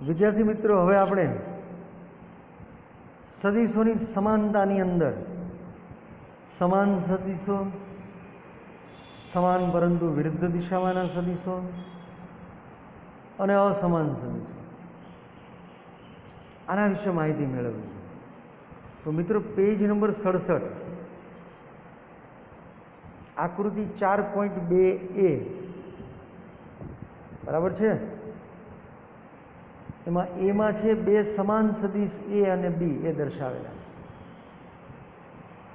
વિદ્યાર્થી મિત્રો, હવે આપણે સદીશોની સમાનતાની અંદર સમાન સદીશો, સમાન પરંતુ વિરુદ્ધ દિશામાંના સદીશો અને અસમાન સદીશો, આના વિશે માહિતી મેળવવી. તો મિત્રો, પેજ નંબર 67 આકૃતિ 4.2a બરાબર છે. એમાં એમાં છે બે સમાન સદીશ એ અને બી એ દર્શાવેલા.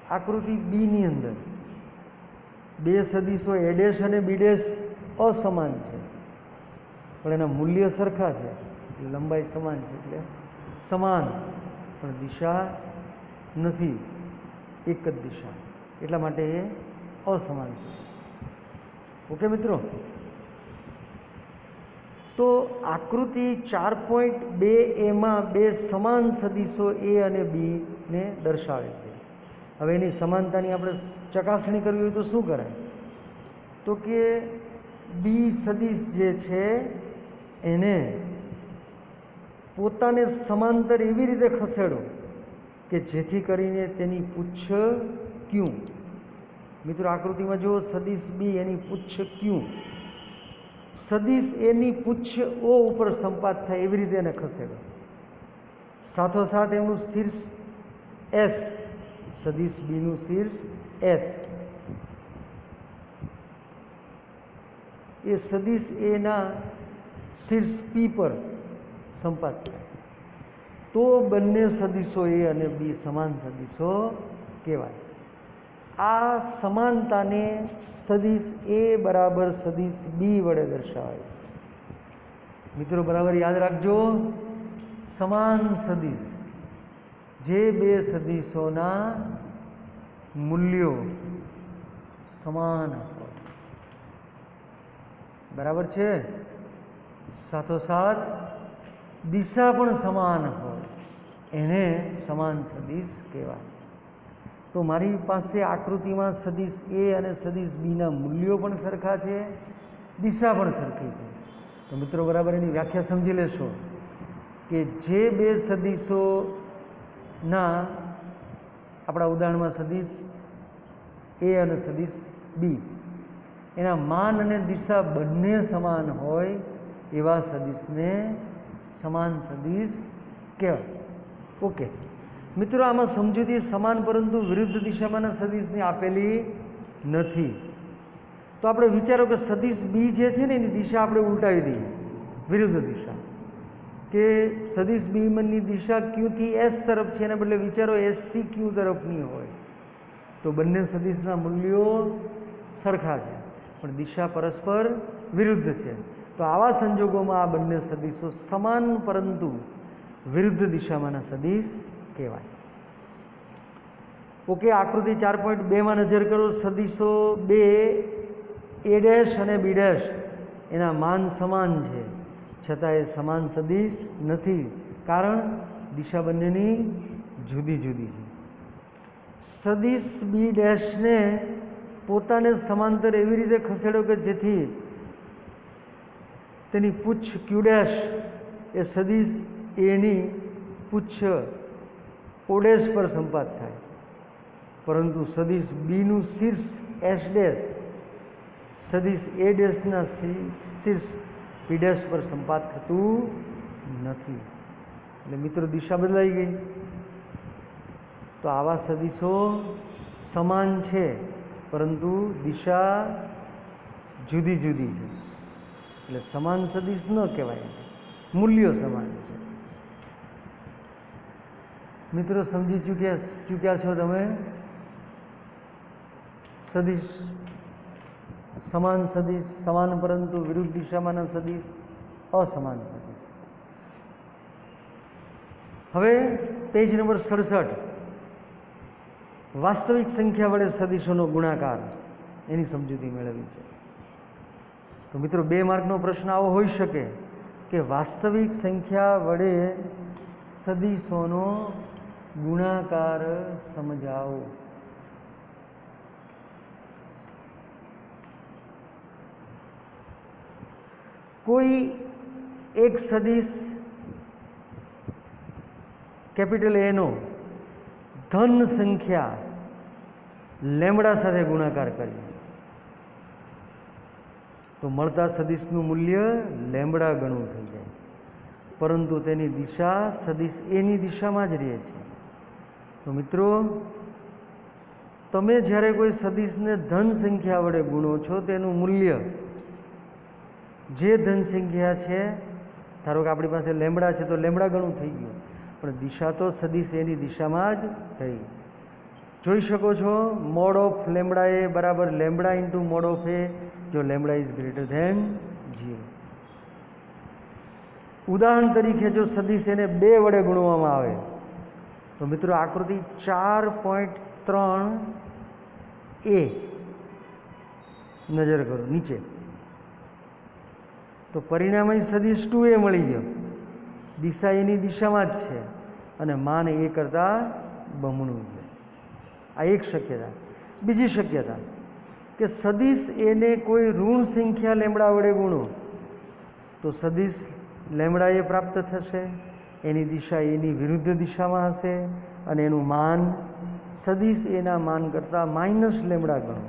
આકૃતિ બીની અંદર બે સદીશો એ ડેશ અને બી ડેશ અસમાન છે, પણ એના મૂલ્ય સરખા છે, લંબાઈ સમાન છે, એટલે સમાન, પણ દિશા નથી, એક જ દિશા, એટલા માટે એ અસમાન છે. ઓકે મિત્રો, તો આકૃતિ 4.2a બે સમાન સદીશો એ અને બી ને દર્શાવે છે. હવે એની સમાનતાની આપણે ચકાસણી કરવી હોય તો શું કરાય? તો કે બી સદીશ જે છે એને પોતાને સમાંતર એવી રીતે ખસેડો કે જેથી કરીને તેની પુચ્છ ક્યુ. મિત્રો, આકૃતિમાં જુઓ, સદીશ બી એની પુચ્છ ક્યુ, સદીશ એની પુચ્છ ઓ ઉપર સંપાત થાય એવી રીતે એને ખસેડો. સાથોસાથ એનું શીર્ષ એસ, સદીશ બીનું શીર્ષ એસ એ સદીશ એના શીર્ષ પી પર સંપાત થાય, તો બંને સદીશો એ અને બી સમાન સદીશો કહેવાય. આ સમાનતાને સદીશ એ બરાબર સદીશ બી વડે દર્શાવાય. મિત્રો, બરાબર યાદ રાખજો, સમાન સદીશ જે બે સદીશોના મૂલ્યો સમાન હોય, બરાબર છે, સાથોસાથ દિશા પણ સમાન હોય, એને સમાન સદીશ કહેવાય. તો મારી પાસે આકૃતિમાં સદીશ એ અને સદીશ બીના મૂલ્યો પણ સરખા છે, દિશા પણ સરખી છે. તો મિત્રો, બરાબર એની વ્યાખ્યા સમજી લેશો કે જે બે સદીશોના, આપણા ઉદાહરણમાં સદીશ એ અને સદીશ બી, એના માન અને દિશા બંને સમાન હોય એવા સદીશને સમાન સદીશ કહેવાય. ઓકે મિત્રો, આમાં સમજૂતી સમાન પરંતુ વિરુદ્ધ દિશામાંના સદીશની આપેલી નથી. તો આપણે વિચારો કે સદીશ બી જે છે ને એની દિશા આપણે ઉલટાવી દઈએ, વિરુદ્ધ દિશા, કે સદીશ બીની દિશા ક્યુથી એસ તરફ છે, એના બદલે વિચારો એસથી ક્યુ તરફની હોય, તો બંને સદીશના મૂલ્યો સરખા છે, પણ દિશા પરસ્પર વિરુદ્ધ છે. તો આવા સંજોગોમાં આ બંને સદીશો સમાન પરંતુ વિરુદ્ધ દિશામાંના સદીશ કહેવાય. ઓકે, આકૃતિ 4.2માં નજર કરો. સદીશો બે એ ડેશ અને બી ડેશ એના માન સમાન છે, છતાં એ સમાન સદીશ નથી, કારણ દિશા બંનેની જુદી જુદી છે. સદીશ બી ડેશને પોતાને સમાંતર એવી રીતે ખસેડો કે જેથી તેની પુચ્છ ક્યુ ડેશ એ સદીશ એની પુચ્છ ઓ ડેશ પર સંપાત થાય, પરંતુ સદીશ બીનું શીર્ષ એસ ડેશ સદીશ એ ડેશના શીર્ષ પી ડેશ પર સંપાત થતું નથી. એટલે મિત્રો, દિશા બદલાઈ ગઈ. તો આવા સદીશો સમાન છે પરંતુ દિશા જુદી જુદી છે, એટલે સમાન સદીશ ન કહેવાય, મૂલ્યો સમાન છે. મિત્રો, સમજી ચૂક્યા છો તમે? સદીશ, સમાન સદીશ, સમાન પરંતુ વિરુદ્ધ દિશામાંના સદીશ, અસમાન સદીશ. હવે પેજ નંબર 67 વાસ્તવિક સંખ્યા વડે સદીશોનો ગુણાકાર, એની સમજૂતી મેળવી છે. તો મિત્રો, 2 માર્કનો પ્રશ્ન આવો હોઈ શકે કે વાસ્તવિક સંખ્યા વડે સદીશોનો ગુણાકાર સમજાવો. કોઈ એક સદીશ કેપિટલ એનો ધન સંખ્યા લેમડા સાથે ગુણાકાર કરીએ તો મળતા સદિશનું મૂલ્ય લેમડા ગણું થઈ જાય, પરંતુ તેની દિશા સદિશ એની દિશામાં જ રહે છે. તો મિત્રો, તમે જ્યારે કોઈ સદિશને ધન સંખ્યા વડે ગુણો છો તેનું મૂલ્ય જે ધન સંખ્યા છે, ધારો કે આપણી પાસે લેમડા છે તો લેમડા ગણું થઈ ગયું, પણ દિશા તો સદિશ એની દિશામાં જ થઈ. જોઈ શકો છો, મોડ ઓફ લેમડા એ બરાબર લેમડા ઇન્ટુ મોડ ઓફ એ, જો લેમડા ઇઝ ગ્રેટર ધેન 0. ઉદાહરણ તરીકે જો સદિશ એને 2 વડે ગુણવામાં આવે તો મિત્રો આકૃતિ 4.3 એ નજર કરો નીચે, તો પરિણામી સદિશ 2a મળી ગયો. દિશા એની દિશામાં જ છે અને માન એ કરતાં બમણું છે. આ એક શક્યતા. બીજી શક્યતા કે સદિશ એને કોઈ ઋણ સંખ્યા લેમડા વડે ગુણો તો સદિશ લેમડા એ પ્રાપ્ત થશે, એની દિશા એની વિરુદ્ધ દિશામાં હશે અને એનું માન સદિશ એના માન કરતાં માઇનસ લેમડા ગણો.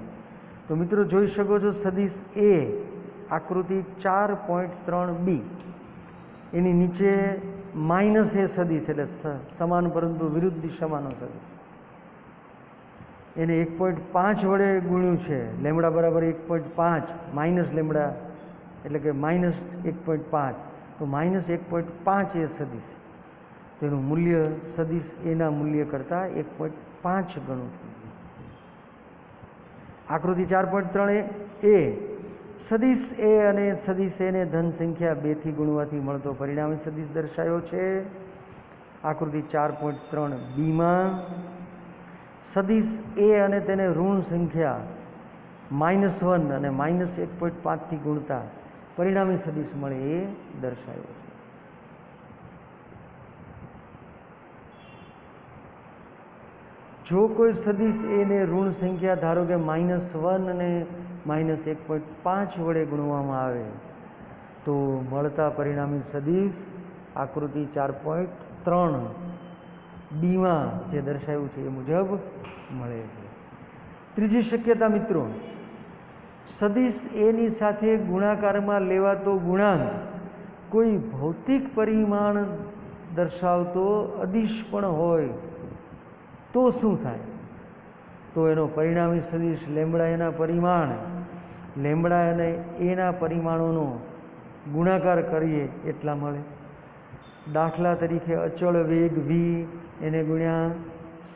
તો મિત્રો જોઈ શકો છો, સદિશ એ આકૃતિ 4.3b એની નીચે માઇનસ એ સદિશ એટલે સમાન પરંતુ વિરુદ્ધ દિશામાંનો સદિશ, એને 1.5 વડે ગુણ્યું છે. લેમડા બરાબર 1.5 માઇનસ લેમડા એટલે કે માઇનસ 1.5, તો માઇનસ 1.5 એ સદિશ, તેનું મૂલ્ય સદિશ એના મૂલ્ય કરતાં 1.5 ગણું થયું. આકૃતિ 4.3 એ સદિશ એ અને સદિશ એને ધન સંખ્યા 2 થી ગુણવાથી મળતો પરિણામી સદિશ દર્શાવ્યો છે. આકૃતિ 4.3bમાં સદિશ એ અને તેને ઋણ સંખ્યા -1 અને -1.5 થી ગુણતા પરિણામી સદિશ મળે એ દર્શાવ્યો છે. જો કોઈ સદિશ એને ઋણ સંખ્યા ધારો કે -1 અને -1.5 વડે ગુણવામાં આવે તો મળતા પરિણામી સદિશ આકૃતિ 4.3bમાં જે દર્શાવ્યું છે એ મુજબ મળે છે. ત્રીજી શક્યતા મિત્રો, સદિશ એની સાથે ગુણાકારમાં લેવાતો ગુણાંક કોઈ ભૌતિક પરિમાણ દર્શાવતો અદિશ પણ હોય તો શું થાય? તો એનો પરિણામી સદિશ લેમડા એના પરિમાણ લેમડા અને એના પરિમાણોનો ગુણાકાર કરીએ એટલા મળે. દાખલા તરીકે અચળ વેગ v એને ગુણ્યા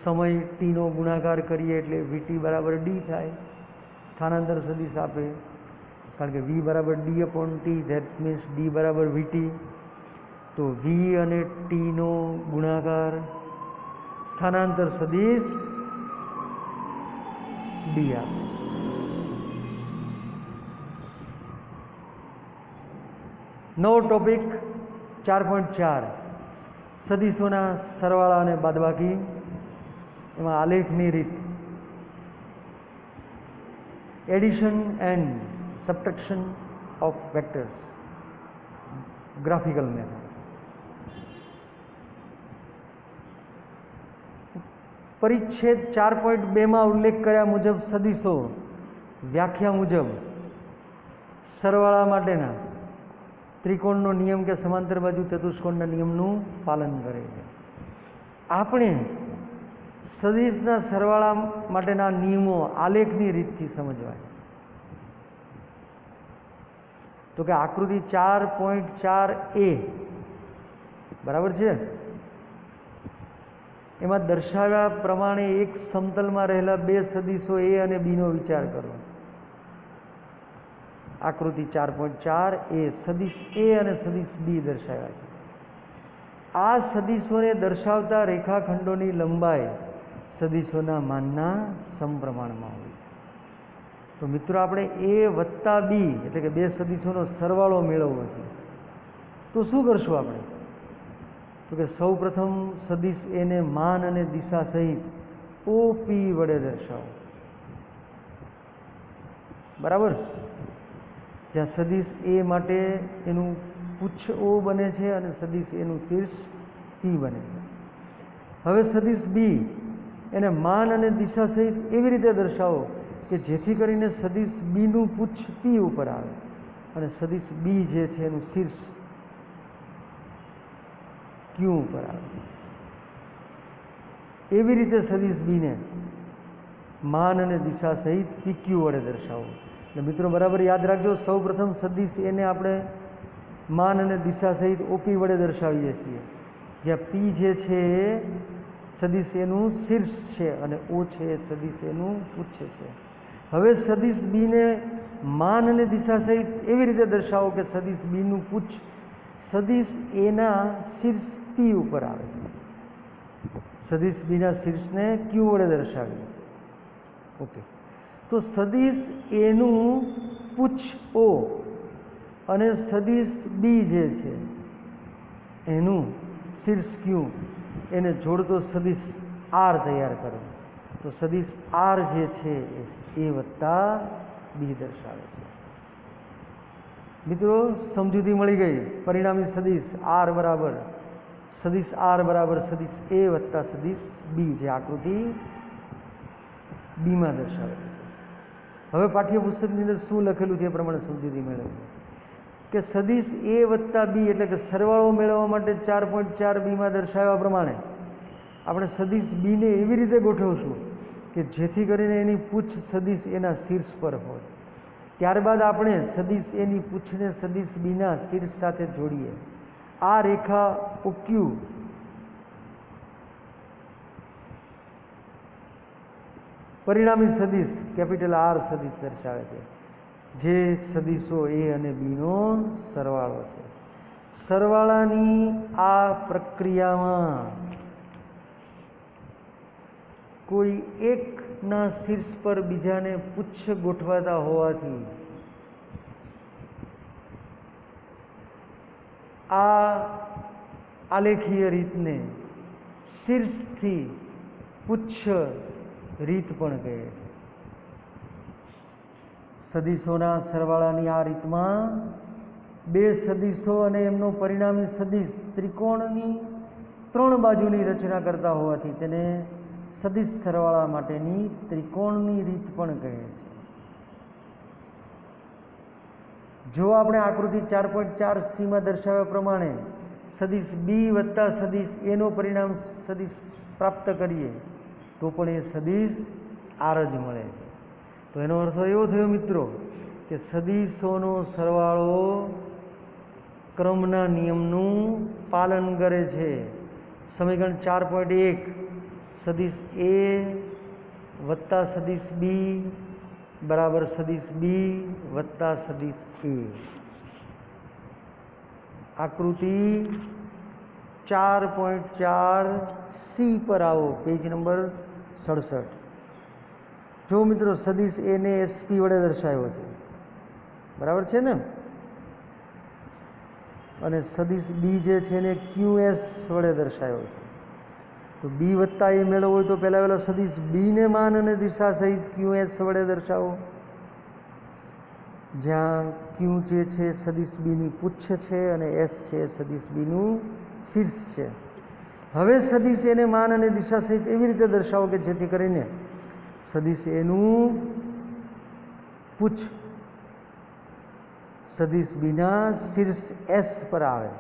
સમય ટીનો ગુણાકાર કરીએ એટલે vt બરાબર d થાય. સ્થાનાંતર સદિશ આપે, કારણ કે v બરાબર d/t, ધેટ મીન્સ d બરાબર vt. તો v અને ટીનો ગુણાકાર સ્થાનાંતર સદિશ d આપે. નવો ટોપિક 4.4 સદિશોના સરવાળા અને બાદબાકી. એમાં આલેખની રીત, addition and subtraction of vectors, graphical method. પરિચ્છેદ 4.2માં ઉલ્લેખ કર્યા મુજબ સદિશો વ્યાખ્યા મુજબ સરવાળા માટેના ત્રિકોણનો નિયમ કે સમાંતર બાજુ ચતુષ્કોણના નિયમનું પાલન કરે છે. આપણે સદિશના સરવાળા માટેના નિયમો આલેખની રીતથી સમજવાય. તો કે આકૃતિ 4.4a બરાબર છે, એમાં દર્શાવ્યા પ્રમાણે એક સમતલમાં રહેલા 2 સદિશો એ અને બીનો વિચાર કરો. આકૃતિ 4.4a સદિશ એ અને સદિશ બી દર્શાવ્યા છે. આ સદિશોને દર્શાવતા રેખાખંડોની લંબાઈ સદિશોના માનના સમપ્રમાણમાં હોય છે. તો મિત્રો, આપણે a વત્તા બી એટલે કે 2 સદિશોનો સરવાળો મેળવવો છે. તો શું કરશું આપણે? તો કે સૌ પ્રથમ સદિશ એને માન અને દિશા સહિત OP વડે દર્શાવો. બરાબર? જ્યાં સદિશ એ માટે એનું પુચ્છ O બને છે અને સદિશ એનું શીર્ષ P બને છે. હવે સદિશ બી એને માન અને દિશા સહિત એવી રીતે દર્શાવો કે જેથી કરીને સદિશ બીનું પુચ્છ પી ઉપર આવે અને સદિશ બી જે છે એનું શીર્ષ ક્યુ ઉપર આવે. એવી રીતે સદિશ બીને માન અને દિશા સહિત પીક્યુ વડે દર્શાવો. એટલે મિત્રો બરાબર યાદ રાખજો, સૌ પ્રથમ સદિશ એને આપણે માન અને દિશા સહિત ઓપી વડે દર્શાવીએ છીએ, જ્યાં પી જે છે એ સદિશ એનું શીર્ષ છે અને ઓ છે એ સદિશ એનું પુચ્છ છે. હવે સદિશ બીને માન અને દિશા સહિત એવી રીતે દર્શાવો કે સદિશ બીનું પુચ્છ સદિશ એના શીર્ષ પી ઉપર આવે. સદિશ બીના શીર્ષને ક્યુ વડે દર્શાવીએ. ઓકે, તો સદિશ એનું પુચ્છ ઓ અને સદિશ બી જે છે એનું શીર્ષ ક્યુ એને જોડતો સદિશ આર તૈયાર કરો. તો સદિશ આર જે છે એ વત્તા બી દર્શાવે છે. મિત્રો સમજૂતી મળી ગઈ. પરિણામી સદિશ આર બરાબર સદિશ એ વત્તા સદિશ બી, જે આકૃતિ બીમાં દર્શાવે છે. હવે પાઠ્યપુસ્તકની અંદર શું લખેલું છે એ પ્રમાણે સમજૂતી મેળવીએ કે સદિશ એ વત્તા બી એટલે કે સરવાળો મેળવવા માટે 4.4 બીમાં દર્શાવ્યા પ્રમાણે આપણે સદિશ બીને એવી રીતે ગોઠવશું કે જેથી કરીને એની પૂછ સદિશ એના શીર્ષ પર હોય. ત્યારબાદ આપણે સદિશ એની પૂછને સદિશ બીના શીર્ષ સાથે જોડીએ. આ રેખા ઓક્યુ પરિણામી સદિશ કેપિટલ આર સદિશ દર્શાવે છે, જે સદિશો એ અને બીનો સરવાળો છે. સરવાળાની આ પ્રક્રિયામાં કોઈ એકના શીર્ષ પર બીજાને પુચ્છ ગોઠવાતા હોવાથી આ આલેખીય રીતને શીર્ષથી પુચ્છ રીત પણ કહે છે. સદિશોના સરવાળાની આ રીતમાં બે સદિશો અને એમનો પરિણામી સદિશ ત્રિકોણની 3 બાજુની રચના કરતા હોવાથી તેને સદિશ સરવાળા માટેની ત્રિકોણની રીત પણ કહે છે. જો આપણે આકૃતિ 4.4 માં દર્શાવ્યા પ્રમાણે સદિશ બી વત્તા સદિશ એનો પરિણામ સદિશ પ્રાપ્ત કરીએ તો પણ એ સદિશ આર જ મળે છે. તો એનો અર્થ એવો થયો મિત્રો કે સદિશોનો સરવાળો ક્રમના નિયમનું પાલન કરે છે. સમીકરણ 4.1 સદિશ એ વત્તા સદિશ બી બરાબર સદિશ બી વત્તા સદિશ એ. આકૃતિ 4.4 પર આવો, પેજ નંબર 67. જો મિત્રો સદિશ એને એસપી વડે દર્શાવ્યો છે, બરાબર છે ને, અને સદિશ બી જે છે એને ક્યુએસ વડે દર્શાવ્યો છે. તો બી વત્તા એ મેળવવો હોય તો પહેલાં સદિશ બીને માન અને દિશા સહિત ક્યુએસ વડે દર્શાવો, જ્યાં ક્યુ જે છે સદિશ બીની પુચ્છ છે અને એસ છે સદિશ બીનું શીર્ષ છે. હવે સદિશ એને માન અને દિશા સહિત એવી રીતે દર્શાવો કે જેથી કરીને સદિશ એનું પુચ્છ સદિશ બીના શીર્ષ એસ પર આવે.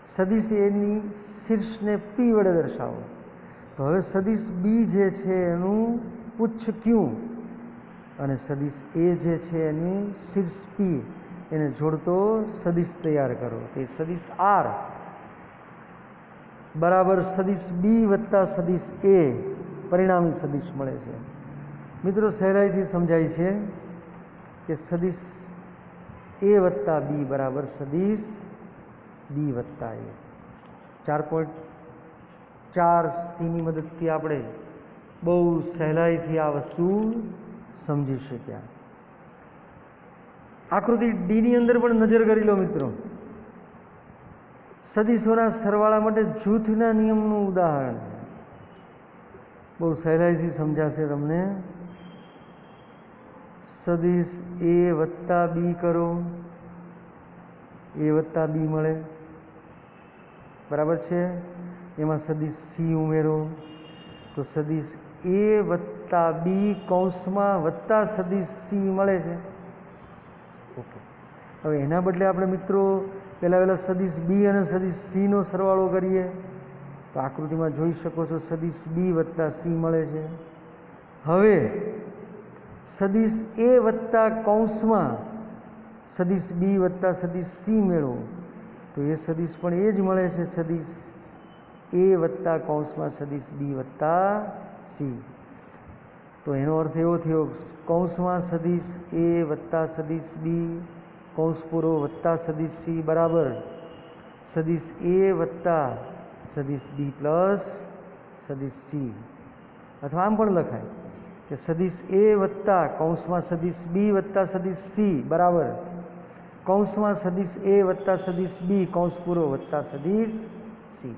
સદિશ એની શીર્ષને પી વડે દર્શાવો. તો હવે સદિશ બી જે છે એનું પુચ્છ ક્યુ અને સદિશ એ જે છે એની શીર્ષ પી એને જોડતો સદિશ તૈયાર કરો. તે સદિશ આર બરાબર સદિશ બી વત્તા સદિશ એ પરિણામી સદિશ મળે છે. મિત્રો સહેલાઈથી સમજાય છે કે સદિશ એ વત્તા બી બરાબર સદિશ બી વત્તા એ. 4.4 ની મદદથી આપણે બહુ સહેલાઈથી આ વસ્તુ સમજી શક્યા. આકૃતિ ડીની અંદર પણ નજર કરી લો મિત્રો. સદિશોના સરવાળા માટે જૂથના નિયમનું ઉદાહરણ બહુ સહેલાઈથી સમજાશે તમને. સદિશ એ વત્તા બી કરો, એ વત્તા બી મળે, બરાબર છે. એમાં સદિશ સી ઉમેરો તો સદિશ એ વત્તા બી કૌંસમાં વત્તા સદિશ સી મળે છે. ઓકે, હવે એના બદલે આપણે મિત્રો પહેલાં સદિશ બી અને સદિશ સીનો સરવાળો કરીએ તો આકૃતિમાં જોઈ શકો છો સદિશ બી વત્તા સી મળે છે. હવે સદિશ એ વત્તા કૌંસમાં સદિશ બી વત્તા સદિશ સી મેળવો તો એ સદિશ પણ એ જ મળે છે, સદિશ એ વત્તા કૌંસમાં સદિશ બી વત્તા સી. તો એનો અર્થ એવો થયો કૌંસમાં સદિશ એ વત્તા સદિશ બી કૌંસ પૂરો વત્તા સદિશ સી બરાબર સદિશ એ વત્તા સદિશ બી પ્લસ સદિશ સી. અથવા આમ પણ લખાય કે સદિશ એ વત્તા કૌંસમાં સદિશ બી વત્તા સદિશ સી બરાબર કૌંસમાં સદિશ એ વત્તા સદિશ બી કૌંસ પૂરો વત્તા સદિશ સી.